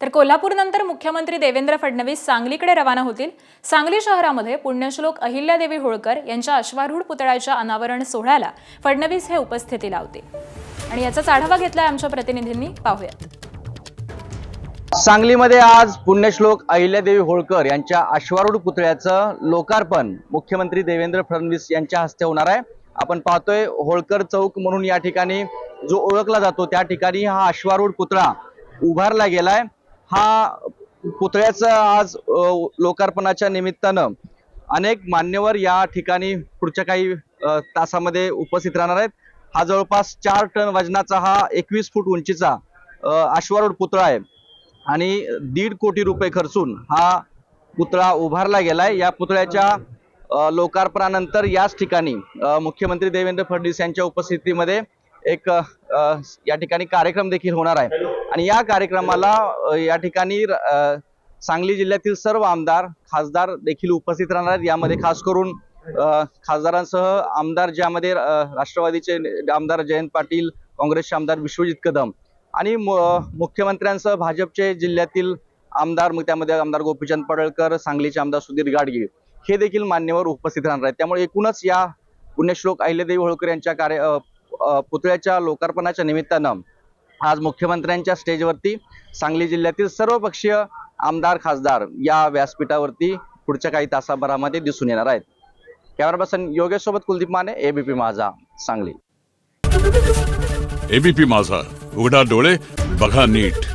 तर कोल्हापूरनंतर मुख्यमंत्री देवेंद्र फडणवीस सांगलीकडे रवाना होतील। सांगली शहरामध्ये पुण्यश्लोक अहिल्यादेवी होळकर यांच्या अश्वारूढ पुतळ्याच्या अनावरण सोहळ्याला फडणवीस हे उपस्थिती लावतील आणि याचाच आढावा घेतलाय आमच्या प्रतिनिधींनी। पाहूयात। सांगलीमध्ये आज पुण्यश्लोक अहिल्यादेवी होळकर यांच्या अश्वारूढ पुतळ्याचं लोकार्पण मुख्यमंत्री देवेंद्र फडणवीस यांच्या हस्ते होणार आहे। आपण पाहतोय होळकर चौक म्हणून या ठिकाणी जो ओळखला जातो त्या ठिकाणी हा अश्वारूढ पुतळा उभारला गेलाय। हा पुतळ्याचं आज लोकार्पणाच्या निमित्तानं अनेक मान्यवर या ठिकाणी पुढच्या काही तासामध्ये उपस्थित राहणार आहेत। हा जवळपास 4 टन वजनाचा हा 21 फूट उंचीचा अश्वारूढ पुतळा आहे आणि 1.5 कोटी रुपये खर्चून हा पुतळा उभारला गेलाय। या पुतळ्याच्या लोकार्पणानंतर याच ठिकाणी मुख्यमंत्री देवेंद्र फडणवीस यांच्या उपस्थितीमध्ये एक या ठिकाणी कार्यक्रम देखील होणार आहे आणि या कार्यक्रमाला या ठिकाणी सांगली जिल्ह्यातील सर्व आमदार खासदार देखील उपस्थित राहणार आहेत। यामध्ये खास करून खासदारांसह आमदार ज्यामध्ये राष्ट्रवादीचे आमदार जयंत पाटील, काँग्रेसचे आमदार विश्वजित कदम आणि मुख्यमंत्र्यांसह भाजपचे जिल्ह्यातील आमदार, त्यामध्ये आमदार गोपीचंद पडळकर, सांगलीचे आमदार सुधीर गाडगीळ हे देखील मान्यवर उपस्थित राहणार आहेत। त्यामुळे एकूणच या पुण्यश्लोक अहिल्यादेवी होळकर यांच्या पुतळ्याच्या लोकार्पणाच्या निमित्तानं आज मुख्यमंत्र्यांच्या स्टेजवरती सांगली जिल्ह्यातील सर्वपक्षीय आमदार खासदार या व्यासपीठावरती पुढच्या काही तासाभरामध्ये दिसून येणार आहेत। कॅमेरा पर्सन योगेश सोबत कुलदीप माने, एबीपी माझा, सांगली। एबीपी माझा, उघडा डोळे बघा नीट।